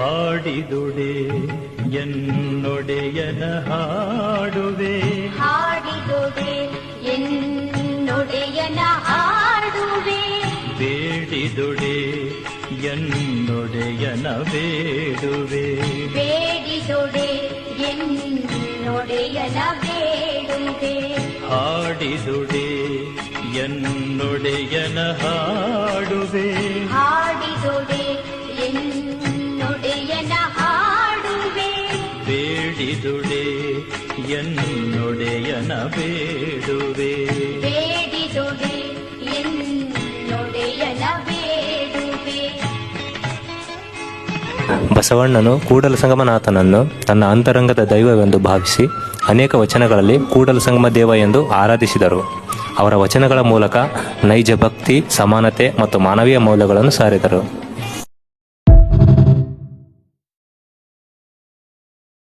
ಹಾಡಿದುಡೆ ಎನ್ನೊಡೆಯನ ಹಾಡುವೆ, ಹಾಡಿದುಡೆ ಎನ್ನೊಡೆಯನ ಹಾಡುವೆ, ಬೇಡಿದುಡೆ ಎನ್ನೊಡೆಯನ ಬೇಡುವೆ, ಬೇಡಿದುಡೆ ಎನ್ನೊಡೆಯನ ಬೇಡುವೆ, ಹಾಡಿದುಡೆ ಎನ್ನೊಡೆಯನ ಹಾಡುವೆ, ಹಾಡಿದುಡೆ ಎನ್ನೊಡೆಯನ ಹಾಡುವೆ, ಬೇಡಿದುಡೆ ಎನ್ನೊಡೆಯನ ಬೇಡುವೆ, ಬೇಡಿದುಡೆ ಎನ್ನೊಡೆಯನ ಬೇಡುವೆ. ಬಸವಣ್ಣನು ಕೂಡಲ ಸಂಗಮನಾಥನನ್ನು ತನ್ನ ಅಂತರಂಗದ ದೈವವೆಂದು ಭಾವಿಸಿ ಅನೇಕ ವಚನಗಳಲ್ಲಿ ಕೂಡಲ ಸಂಗಮ ದೇವ ಎಂದು ಆರಾಧಿಸಿದರು. ಅವರ ವಚನಗಳ ಮೂಲಕ ನೈಜ ಭಕ್ತಿ, ಸಮಾನತೆ ಮತ್ತು ಮಾನವೀಯ ಮೌಲ್ಯಗಳನ್ನು ಸಾರಿದರು.